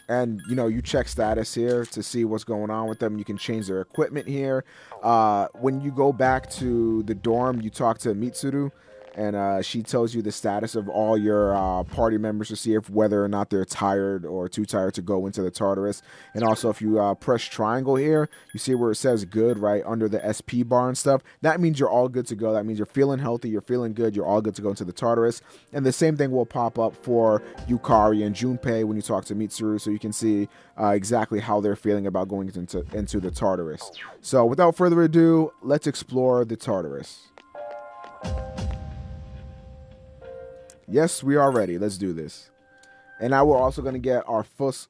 And, you know, you check status here to see what's going on with them. You can change their equipment here. When you go back to the dorm, you talk to Mitsuru, and she tells you the status of all your party members to see if whether or not they're tired or too tired to go into the Tartarus. And also, if you press triangle here, you see where it says good right under the SP bar and stuff. That means you're all good to go. That means you're feeling healthy, you're feeling good, you're all good to go into the Tartarus. And the same thing will pop up for Yukari and Junpei when you talk to Mitsuru, so you can see exactly how they're feeling about going into the Tartarus. So without further ado, let's explore the Tartarus. Yes, we are ready. Let's do this. And now we're also going to get our first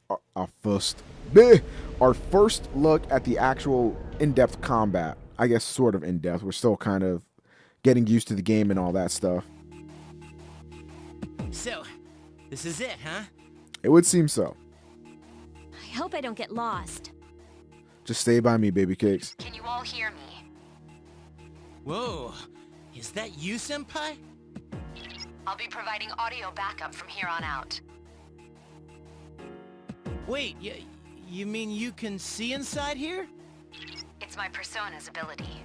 look at the actual in-depth combat. I guess sort of in-depth. We're still kind of getting used to the game and all that stuff. So, this is it, huh? It would seem so. I hope I don't get lost. Just stay by me, baby cakes. Can you all hear me? Whoa, is that you, Senpai? I'll be providing audio backup from here on out. Wait, you mean you can see inside here? It's my persona's ability.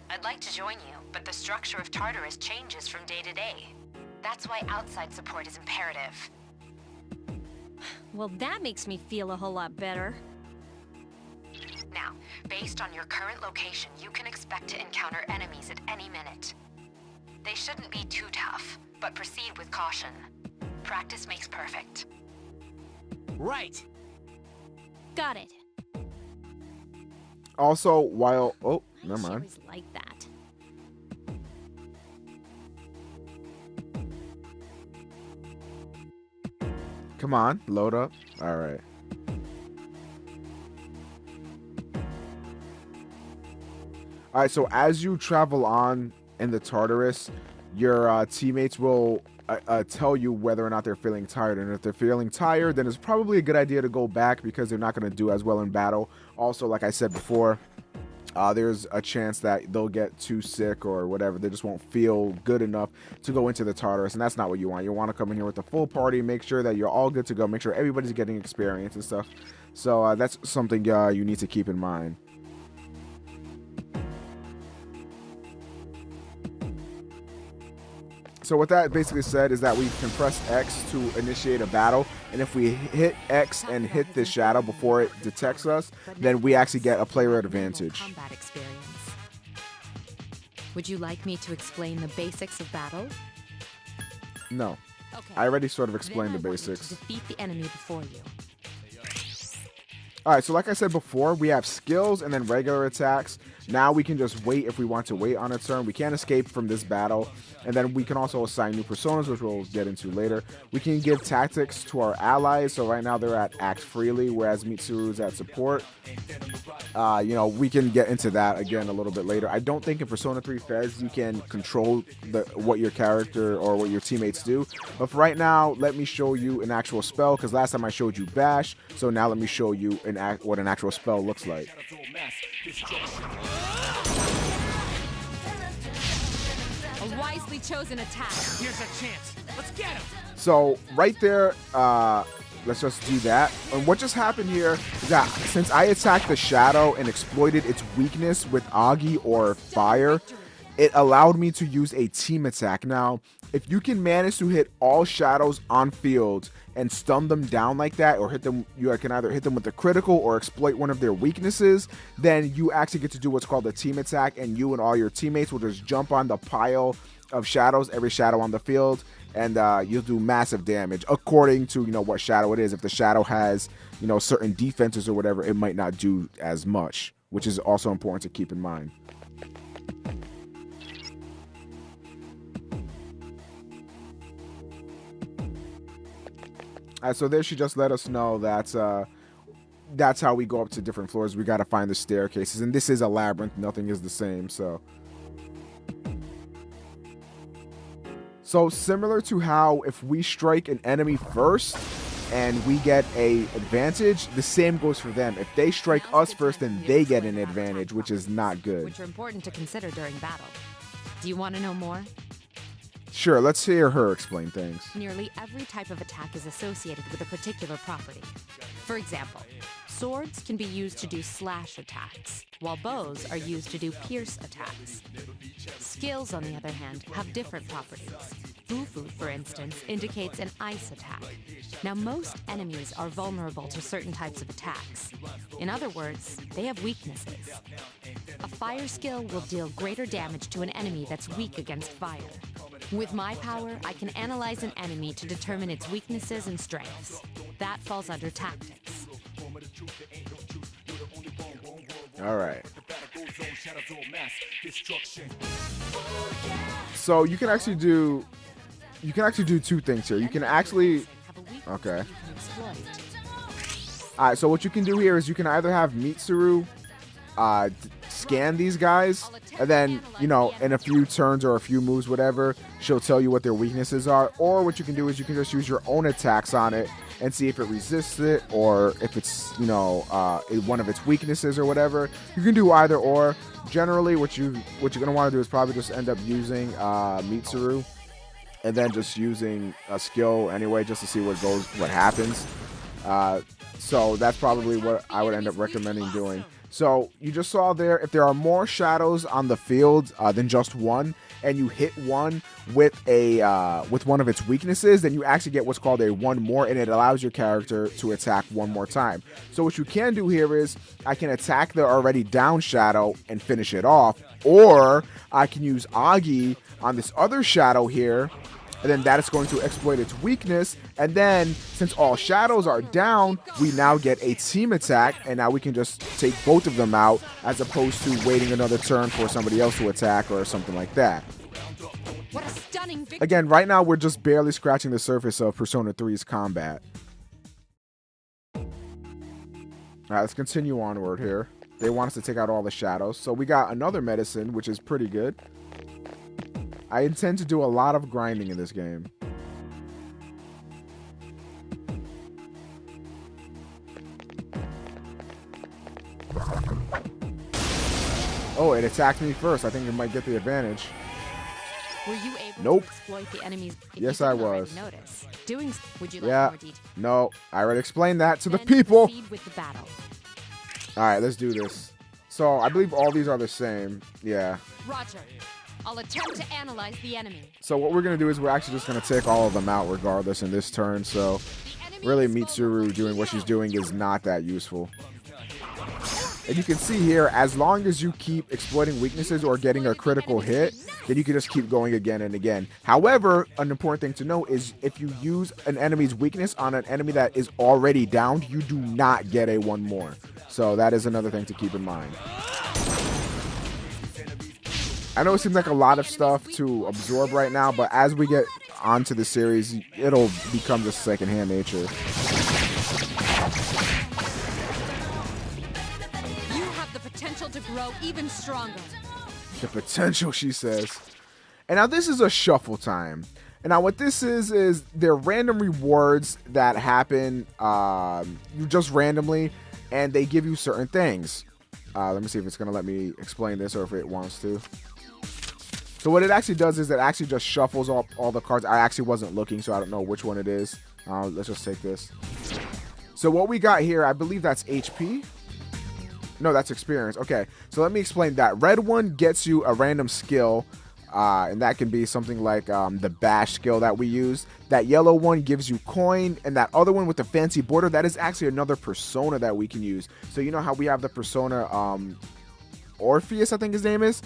I'd like to join you, but the structure of Tartarus changes from day to day. That's why outside support is imperative. Well, that makes me feel a whole lot better. Now, based on your current location, you can expect to encounter enemies at any minute. They shouldn't be too tough, but proceed with caution. Practice makes perfect. Right. Got it. Also, while... Oh, never She mind. always like that. Come on, load up. All right. All right, so as you travel on in the Tartarus, your teammates will tell you whether or not they're feeling tired. And if they're feeling tired, then it's probably a good idea to go back because they're not going to do as well in battle. Also, like I said before, there's a chance that they'll get too sick or whatever. They just won't feel good enough to go into the Tartarus, and that's not what you want. You want to come in here with the full party, make sure that you're all good to go, make sure everybody's getting experience and stuff. So that's something you need to keep in mind. So what that basically said is that we can press X to initiate a battle, and if we hit X and hit this shadow before it detects us, then we actually get a player advantage. Combat experience. Would you like me to explain the basics of battle? No, Okay. I already sort of explained the Then I want you basics. to defeat the enemy before you. Alright, so like I said before, we have skills and then regular attacks. Now we can just wait if we want to wait on a turn. We can't escape from this battle. And then we can also assign new personas, which we'll get into later. We can give tactics to our allies. So right now they're at act freely, whereas Mitsuru's at support. You know, we can get into that again a little bit later. I don't think in Persona 3 FES you can control what your character or what your teammates do. But for right now, let me show you an actual spell, because last time I showed you Bash. So now let me show you what an actual spell looks like. A wisely chosen attack. Here's a chance. Let's get him. So right there, let's just do that. And what just happened here is that since I attacked the shadow and exploited its weakness with Agi or fire, it allowed me to use a team attack. Now, if you can manage to hit all shadows on field and stun them down like that, or hit them, you can either hit them with a critical or exploit one of their weaknesses, then you actually get to do what's called a team attack, and you and all your teammates will just jump on the pile of shadows, every shadow on the field, and you'll do massive damage according to, you know, what shadow it is. If the shadow has, you know, certain defenses or whatever, it might not do as much, which is also important to keep in mind. So there she just let us know that that's how we go up to different floors. We got to find the staircases, and this is a labyrinth. Nothing is the same. So similar to how if we strike an enemy first and we get a advantage, the same goes for them. If they strike us first, then they get an advantage, which is not good. Which are important to consider during battle. Do you want to know more? Sure, let's hear her explain things. Nearly every type of attack is associated with a particular property. For example, swords can be used to do slash attacks, while bows are used to do pierce attacks. Skills, on the other hand, have different properties. Bufu, for instance, indicates an ice attack. Now, most enemies are vulnerable to certain types of attacks. In other words, they have weaknesses. A fire skill will deal greater damage to an enemy that's weak against fire. With my power, I can analyze an enemy to determine its weaknesses and strengths. That falls under tactics. All right. So you can actually do two things here. You can actually okay. All right. So what you can do here is you can either have Mitsuru scan these guys, and then, you know, in a few turns or a few moves, whatever, she'll tell you what their weaknesses are. Or what you can do is you can just use your own attacks on it and see if it resists it, or if it's, you know, one of its weaknesses or whatever. You can do either or. Generally, what you're gonna want to do is probably just end up using Mitsuru, and then just using a skill anyway, just to see what happens. So that's probably what I would end up recommending doing. So you just saw there, if there are more shadows on the field than just one, and you hit one with one of its weaknesses, then you actually get what's called a one more, and it allows your character to attack one more time. So what you can do here is I can attack the already down shadow and finish it off, or I can use Agi on this other shadow here, and then that is going to exploit its weakness. And then, since all shadows are down, we now get a team attack, and now we can just take both of them out, as opposed to waiting another turn for somebody else to attack or something like that. What a stunning victory. Again, right now we're just barely scratching the surface of Persona 3's combat. Alright, let's continue onward here. They want us to take out all the shadows. So we got another medicine, which is pretty good. I intend to do a lot of grinding in this game. Oh, it attacked me first. I think it might get the advantage. Were you able Nope. to exploit the enemy's... Yes, I was. Notice. Would you like Yeah. more detail? No, I already explained that to the Then people. proceed with the battle. All right, let's do this. So I believe all these are the same. Yeah. Roger. I'll attempt to analyze the enemy. So what we're going to do is we're actually just going to take all of them out regardless in this turn. So really, Mitsuru doing what she's doing is not that useful. And you can see here, as long as you keep exploiting weaknesses or getting a critical hit, then you can just keep going again and again. However, an important thing to note is if you use an enemy's weakness on an enemy that is already downed, you do not get a one more. So that is another thing to keep in mind. I know it seems like a lot of stuff to absorb right now, but as we get onto the series, it'll become just secondhand nature. You have the potential to grow even stronger. The potential, she says. And now this is a shuffle time. And now what this is they're random rewards that happen just randomly, and they give you certain things. Let me see if it's going to let me explain this or if it wants to. So what it actually does is it actually just shuffles all the cards. I actually wasn't looking, so I don't know which one it is. Let's just take this. So what we got here, I believe that's HP. No, that's experience. Okay, so let me explain that. Red one gets you a random skill, and that can be something like the bash skill that we use. That yellow one gives you coin, and that other one with the fancy border, that is actually another persona that we can use. So you know how we have the persona Orpheus, I think his name is?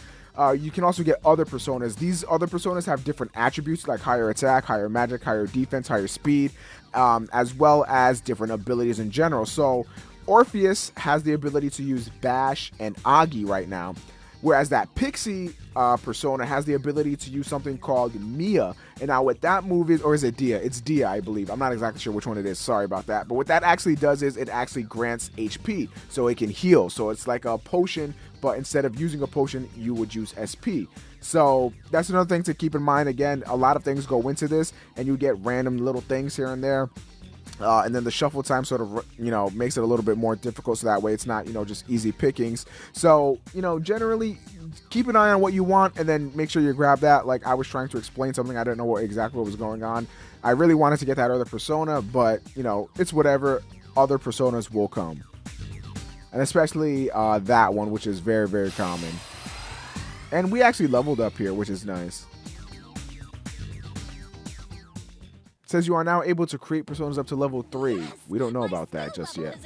You can also get other personas. These other personas have different attributes like higher attack, higher magic, higher defense, higher speed, as well as different abilities in general. So Orpheus has the ability to use Bash and Agi right now, whereas that Pixie persona has the ability to use something called Mia. And now what that move is, or is it Dia? It's Dia, I believe. I'm not exactly sure which one it is. Sorry about that. But what that actually does is it actually grants HP, so it can heal. So it's like a potion, but instead of using a potion, you would use SP. So that's another thing to keep in mind. Again, a lot of things go into this, and you get random little things here and there. And then the shuffle time sort of, makes it a little bit more difficult, so that way it's not, just easy pickings. So, generally keep an eye on what you want, and then make sure you grab that. Like I was trying to explain something, I didn't know exactly what was going on. I really wanted to get that other persona, but, it's whatever. other personas will come. And especially that one, which is very, very common. And we actually leveled up here, which is nice. It says you are now able to create personas up to level 3. We don't know about that just yet.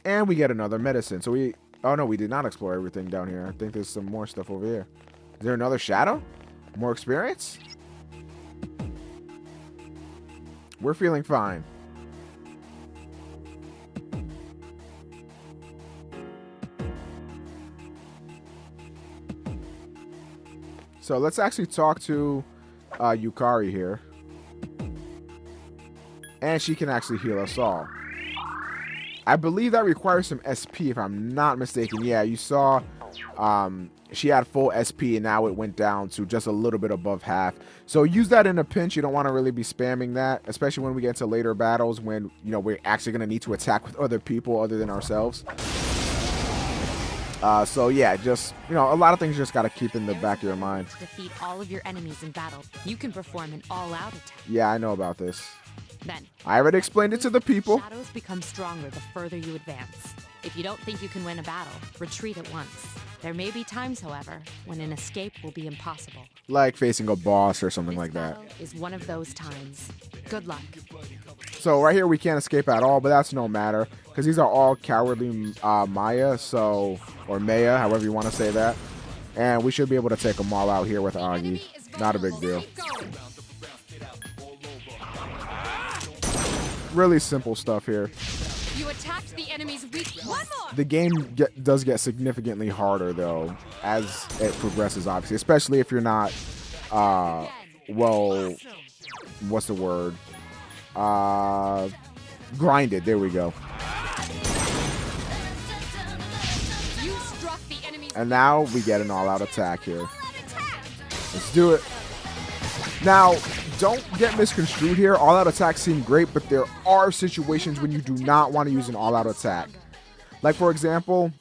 And we get another medicine. So we... Oh, no, we did not explore everything down here. I think there's some more stuff over here. Is there another shadow? More experience? We're feeling fine. So let's actually talk to Yukari here. And she can actually heal us all. I believe that requires some SP if I'm not mistaken. Yeah, you saw she had full SP and now it went down to just a little bit above half. So use that in a pinch. You don't want to really be spamming that, especially when we get into later battles when, you know, we're actually going to need to attack with other people other than ourselves. So yeah, just, you know, a lot of things you just got to keep in the back of your mind. To defeat all of your enemies in battle, you can perform an all-out attack. Yeah, I know about this. Then, I already explained it to the people. Shadows become stronger the further you advance. If you don't think you can win a battle, retreat at once. There may be times, however, when an escape will be impossible. Like facing a boss or something This like that. battle is one of those times. Good luck. So right here we can't escape at all, but that's no matter because these are all cowardly Maya, so, or Maya, however you want to say that. And we should be able to take them all out here with Agi. Not a big deal. Really simple stuff here. You attacked the enemy's weak one more. The game does get significantly harder though as it progresses, obviously, especially if you're not well, what's the word, grinded. There we go. You struck the enemy's And now we get an all-out attack here. Let's do it. Now, don't get misconstrued here. All-out attacks seem great, but there are situations when you do not want to use an all-out attack. Like, for example,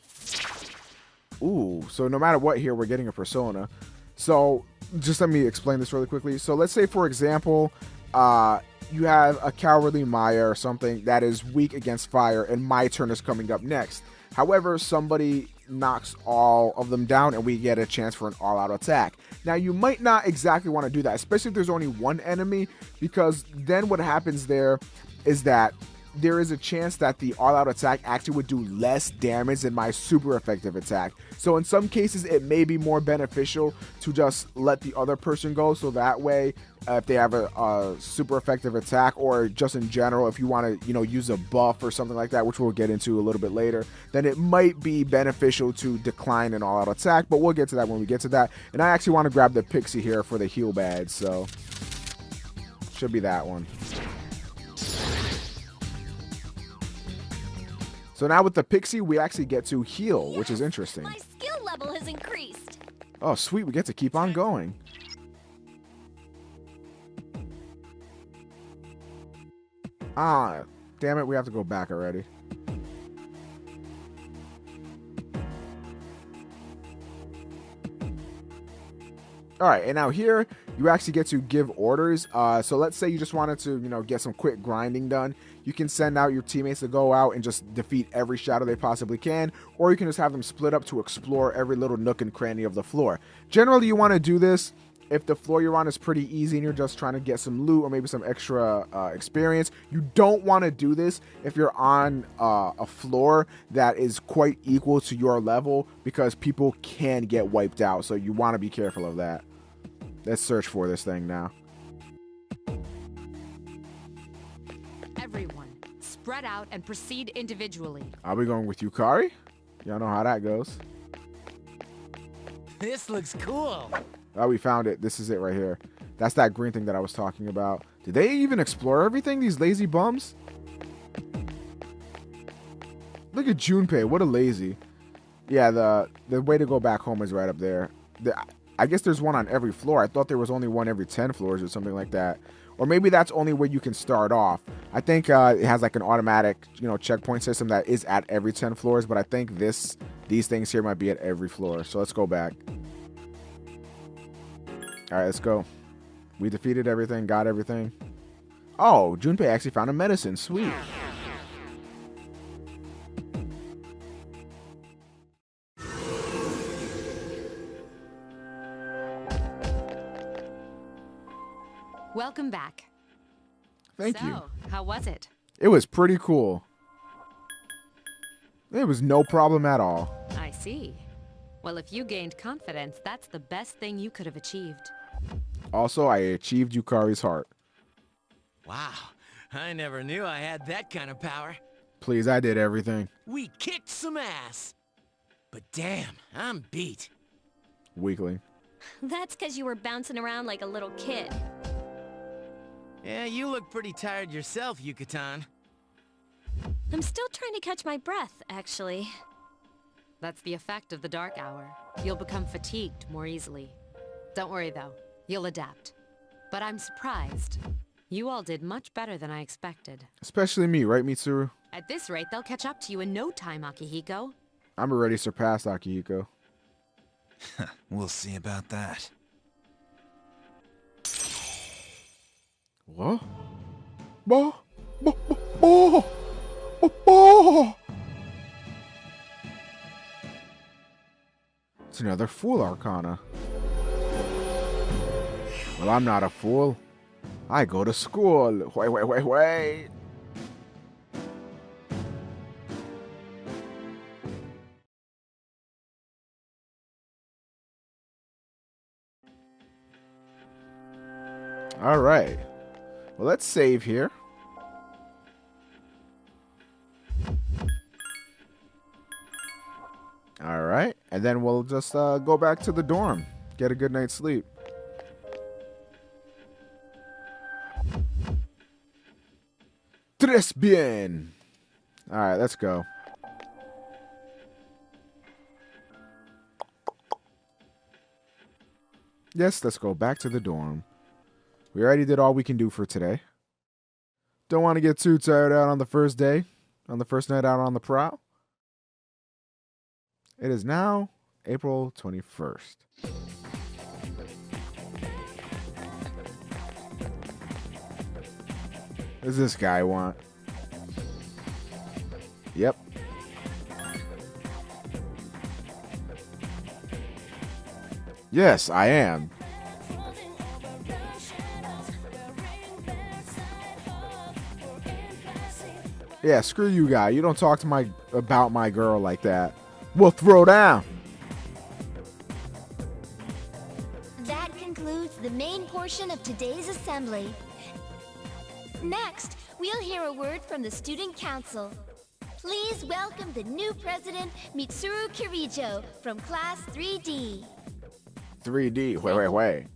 ooh, so no matter what here, we're getting a persona. So, just let me explain this really quickly. So, let's say, for example, you have a cowardly Maya or something that is weak against fire, and my turn is coming up next. However, somebody knocks all of them down and we get a chance for an all-out attack. Now, you might not exactly want to do that, especially if there's only one enemy, because then what happens there is that there is a chance that the all-out attack actually would do less damage than my super effective attack. So in some cases, it may be more beneficial to just let the other person go, so that way, if they have a super effective attack, or just in general, if you want to, you know, use a buff or something like that, which we'll get into a little bit later, then it might be beneficial to decline an all-out attack, but we'll get to that when we get to that. And I actually want to grab the Pixie here for the heal badge, so should be that one. So now with the Pixie, we actually get to heal, which is interesting. My skill level has increased. Oh, sweet. We get to keep on going. Ah, damn it. We have to go back already. All right, and now here you actually get to give orders. So let's say you just wanted to, you know, get some quick grinding done. You can send out your teammates to go out and just defeat every shadow they possibly can, or you can just have them split up to explore every little nook and cranny of the floor. Generally, you want to do this if the floor you're on is pretty easy and you're just trying to get some loot or maybe some extra experience. You don't want to do this if you're on a floor that is quite equal to your level, because people can get wiped out. So you want to be careful of that. Let's search for this thing now. Everyone, spread out and proceed individually. Are we going with Yukari? Y'all know how that goes. This looks cool. Oh, we found it. This is it right here. That's that green thing that I was talking about. Did they even explore everything, these lazy bums? Look at Junpei. What a lazy. Yeah, the way to go back home is right up there. I guess there's one on every floor. I thought there was only one every 10 floors or something like that. Or maybe that's only where you can start off. I think it has like an automatic, you know, checkpoint system that is at every 10 floors. But I think these things here might be at every floor. So let's go back. All right, let's go. We defeated everything, got everything. Oh, Junpei actually found a medicine. Sweet. Welcome back. Thank you. So, how was it? It was pretty cool. It was no problem at all. I see. Well, if you gained confidence, that's the best thing you could have achieved. Also, I achieved Yukari's heart. Wow, I never knew I had that kind of power. Please, I did everything. We kicked some ass. But damn, I'm beat. Weakling. That's because you were bouncing around like a little kid. Yeah, you look pretty tired yourself, Yucatan. I'm still trying to catch my breath, actually. That's the effect of the dark hour. You'll become fatigued more easily. Don't worry, though. You'll adapt. But I'm surprised. You all did much better than I expected. Especially me, right, Mitsuru? At this rate, they'll catch up to you in no time, Akihiko. I'm already surpassed Akihiko. We'll see about that. What? Bah, bah, bah, bah, bah, bah. It's another Fool Arcana. Well, I'm not a fool. I go to school. Wait. All right. Well, let's save here. All right. And then we'll just go back to the dorm. Get a good night's sleep. Tres bien. All right, let's go. Yes, let's go back to the dorm. We already did all we can do for today. Don't want to get too tired out on the first day, on the first night out on the prowl. It is now April 21st. What does this guy want? Yep. Yes, I am. Yeah, screw you, guy. You don't talk to about my girl like that. We'll throw down. That concludes the main portion of today's assembly. Next, we'll hear a word from the Student Council. Please welcome the new president, Mitsuru Kirijo, from Class 3D. 3D. Wait.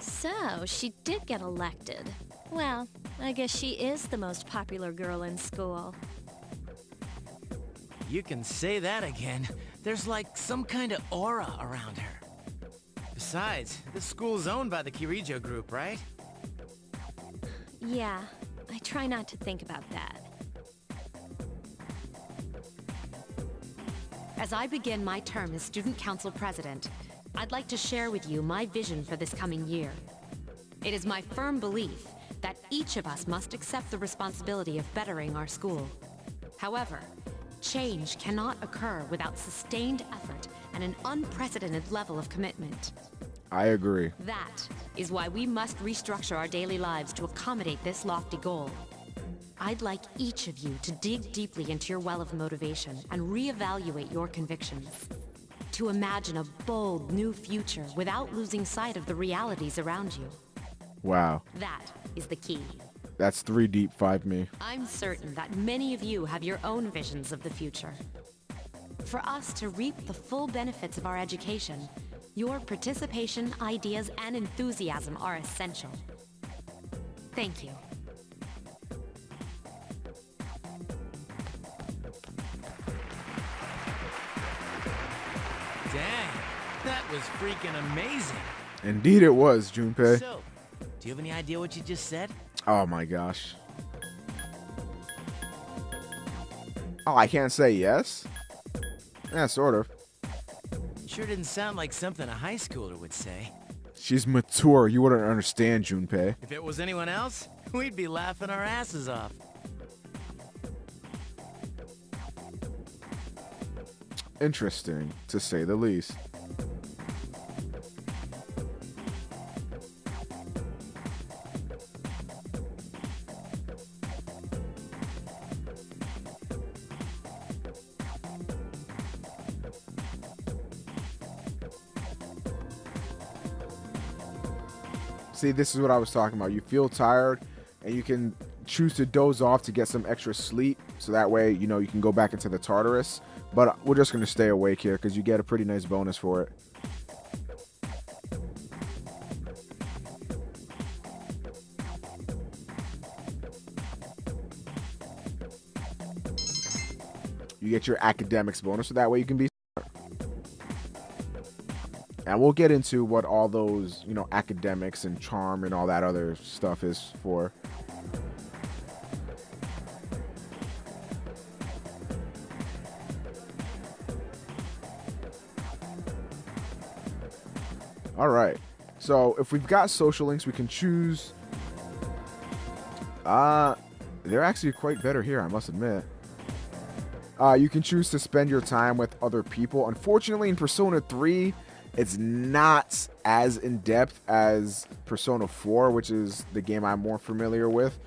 So, she did get elected. Well, I guess she is the most popular girl in school. You can say that again. There's like some kind of aura around her. Besides, this school's owned by the Kirijo group, right? Yeah, I try not to think about that. As I begin my term as Student Council President, I'd like to share with you my vision for this coming year. It is my firm belief that each of us must accept the responsibility of bettering our school. However, change cannot occur without sustained effort and an unprecedented level of commitment. I agree. That is why we must restructure our daily lives to accommodate this lofty goal. I'd like each of you to dig deeply into your well of motivation and reevaluate your convictions. To imagine a bold new future without losing sight of the realities around you. Wow. That is the key. That's 3 deep, 5 me. I'm certain that many of you have your own visions of the future. For us to reap the full benefits of our education, your participation, ideas, and enthusiasm are essential. Thank you. Dang, that was freaking amazing. Indeed it was, Junpei. So, do you have any idea what you just said? Oh my gosh. Oh, I can't say yes? Yeah, sort of. Sure didn't sound like something a high schooler would say. She's mature. You wouldn't understand, Junpei. If it was anyone else, we'd be laughing our asses off. Interesting, to say the least. See, this is what I was talking about. You feel tired, and you can choose to doze off to get some extra sleep, so that way, you know, you can go back into the Tartarus. But we're just going to stay awake here because you get a pretty nice bonus for it. You get your academics bonus, so that way you can be smart. And we'll get into what all those, you know, academics and charm and all that other stuff is for. All right. So if we've got social links, we can choose. They're actually quite better here, I must admit. You can choose to spend your time with other people. Unfortunately, in Persona 3, it's not as in-depth as Persona 4, which is the game I'm more familiar with.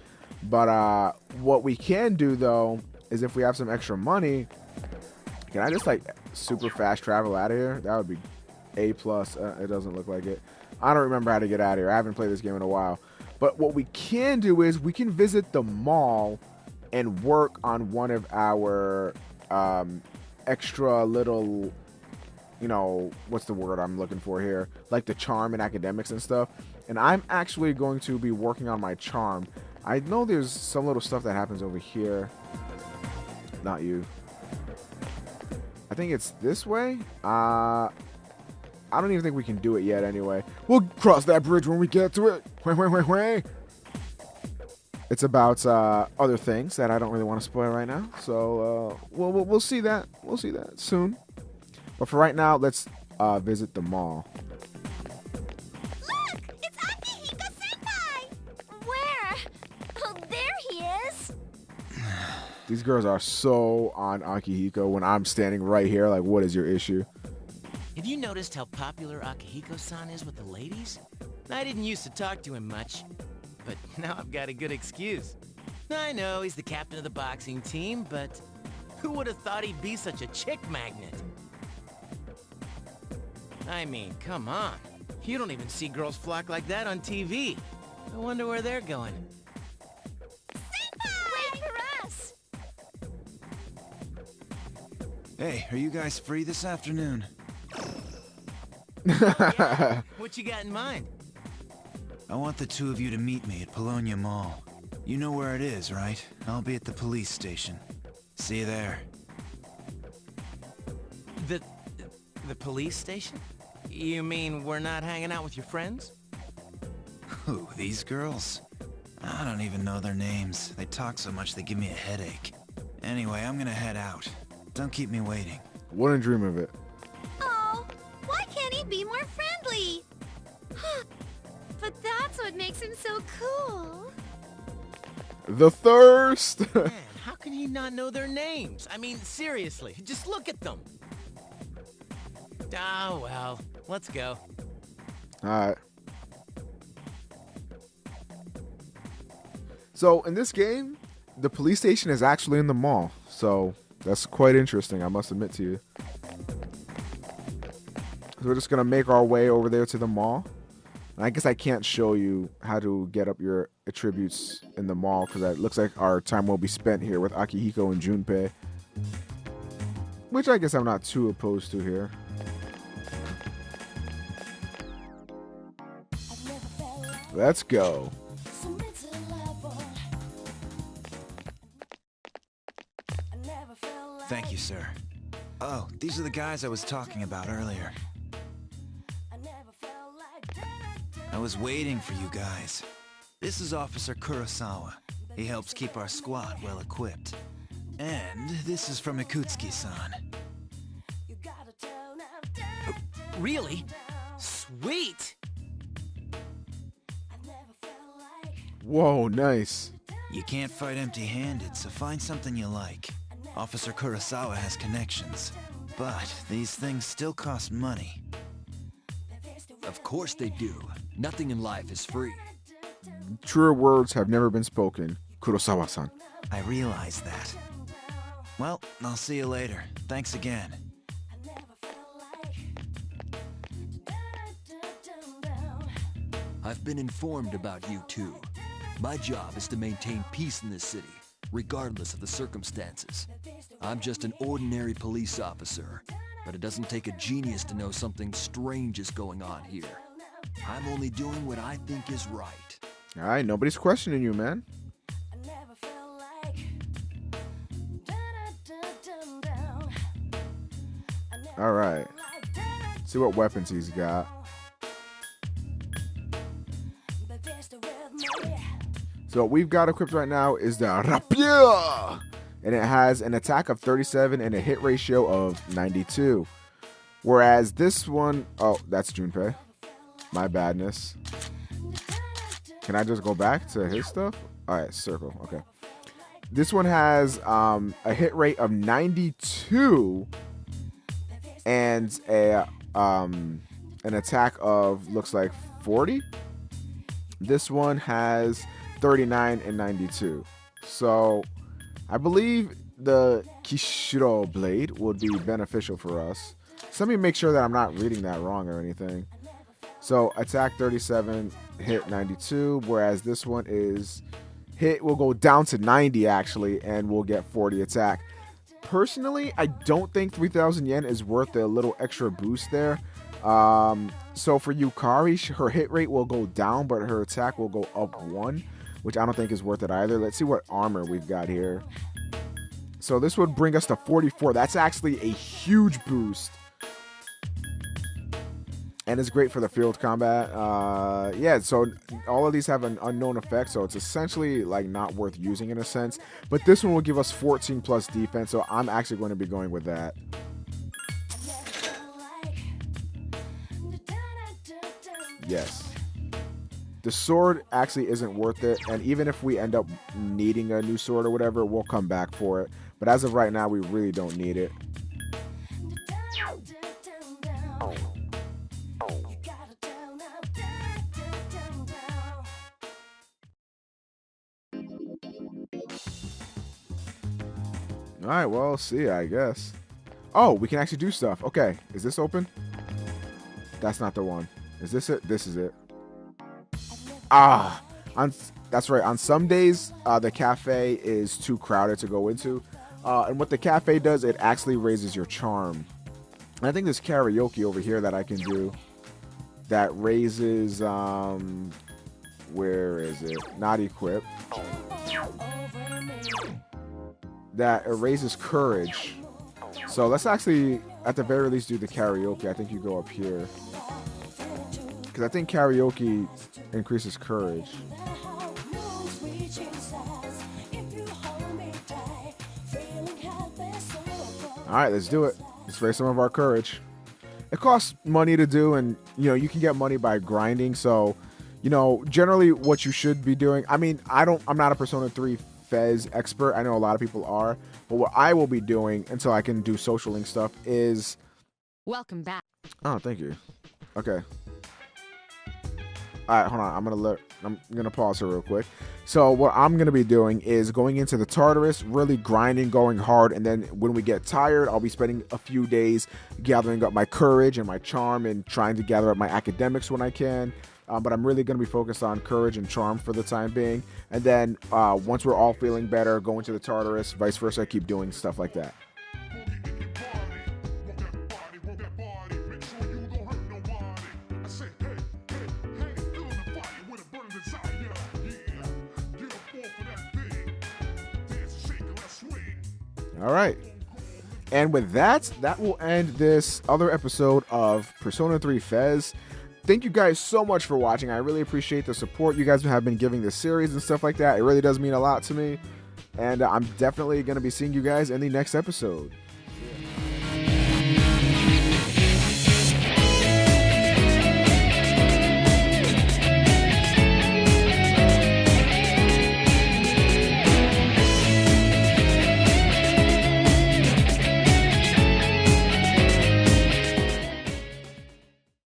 But what we can do, though, is if we have some extra money, can I just, like, super fast travel out of here? That would be A+. It doesn't look like it. I don't remember how to get out of here. I haven't played this game in a while. But what we can do is we can visit the mall and work on one of our extra little, you know, what's the word I'm looking for here? Like the charm and academics and stuff. And I'm actually going to be working on my charm. I know there's some little stuff that happens over here. Not you. I think it's this way. I don't even think we can do it yet anyway. We'll cross that bridge when we get to it. It's about other things that I don't really want to spoil right now. So we'll see that. We'll see that soon. But for right now, let's visit the mall. Look! It's Akihiko-senpai! Where? Oh, there he is! These girls are so on Akihiko when I'm standing right here. Like, what is your issue? Have you noticed how popular Akihiko-san is with the ladies? I didn't used to talk to him much, but now I've got a good excuse. I know he's the captain of the boxing team, but who would have thought he'd be such a chick magnet? I mean, come on. You don't even see girls flock like that on TV. I wonder where they're going. Senpai! Wait for us! Hey, are you guys free this afternoon? Yeah. What you got in mind? I want the two of you to meet me at Polonia Mall. You know where it is, right? I'll be at the police station. See you there. The police station? You mean we're not hanging out with your friends? Who, these girls? I don't even know their names. They talk so much they give me a headache. Anyway, I'm gonna head out. Don't keep me waiting. Wouldn't dream of it. Oh, why can't he be more friendly? But that's what makes him so cool. The thirst! Man, how can he not know their names? I mean, seriously, just look at them. Ah, well, let's go. Alright. So, in this game, the police station is actually in the mall. So, that's quite interesting, I must admit to you. So we're just going to make our way over there to the mall. And I guess I can't show you how to get up your attributes in the mall because it looks like our time will be spent here with Akihiko and Junpei. Which I guess I'm not too opposed to here. Let's go. Thank you, sir. Oh, these are the guys I was talking about earlier. I was waiting for you guys. This is Officer Kurosawa. He helps keep our squad well equipped. And this is from Ikutsuki-san. Really? Sweet! Whoa, nice. You can't fight empty-handed, so find something you like. Officer Kurosawa has connections. But these things still cost money. Of course they do. Nothing in life is free. Truer words have never been spoken, Kurosawa-san. I realize that. Well, I'll see you later. Thanks again. I've been informed about you two. My job is to maintain peace in this city, regardless of the circumstances. I'm just an ordinary police officer, but it doesn't take a genius to know something strange is going on here. I'm only doing what I think is right. All right, nobody's questioning you, man. All right. See what weapons he's got. So what we've got equipped right now is the Rapier, and it has an attack of 37 and a hit ratio of 92. Whereas this one, oh, that's Junpei. My badness. Can I just go back to his stuff? All right, circle. Okay. This one has a hit rate of 92 and an attack of looks like 40. This one has 39 and 92. So I believe the Kishiro blade would be beneficial for us. So let me make sure that I'm not reading that wrong or anything. So attack 37, hit 92, whereas this one is hit will go down to 90 actually, and we'll get 40 attack. Personally, I don't think 3,000 yen is worth the little extra boost there. So for Yukari, her hit rate will go down, but her attack will go up 1, which I don't think is worth it either. Let's see what armor we've got here. So this would bring us to 44. That's actually a huge boost. And it's great for the field combat. Yeah, so all of these have an unknown effect, so it's essentially like not worth using in a sense. But this one will give us 14 plus defense, so I'm actually going to be going with that. Yes. The sword actually isn't worth it, and even if we end up needing a new sword or whatever, we'll come back for it. But as of right now, we really don't need it. All right, well, see, I guess. Oh, we can actually do stuff. Okay, is this open? That's not the one. Is this it? This is it. That's right. On some days, the cafe is too crowded to go into. And what the cafe does, it actually raises your charm. And I think there's karaoke over here that I can do. That raises, where is it? Not equipped. That raises courage. So let's actually, at the very least, do the karaoke. I think you go up here. Because I think karaoke increases courage. Alright, let's do it. Let's raise some of our courage. It costs money to do, and you can get money by grinding. So, generally what you should be doing. I mean, I'm not a Persona 3 FES expert. I know a lot of people are, but what I will be doing until I can do social link stuff is Welcome back. Oh, thank you. Okay. All right, hold on. I'm gonna pause here real quick. So what I'm gonna be doing is going into the Tartarus, really grinding, going hard, and then when we get tired, I'll be spending a few days gathering up my courage and my charm and trying to gather up my academics when I can. But I'm really going to be focused on courage and charm for the time being. And then once we're all feeling better, going to the Tartarus, vice versa, I keep doing stuff like that. All right. And with that will end this other episode of Persona 3 FES. Thank you guys so much for watching. I really appreciate the support you guys have been giving this series and stuff like that. It really does mean a lot to me. And I'm definitely going to be seeing you guys in the next episode.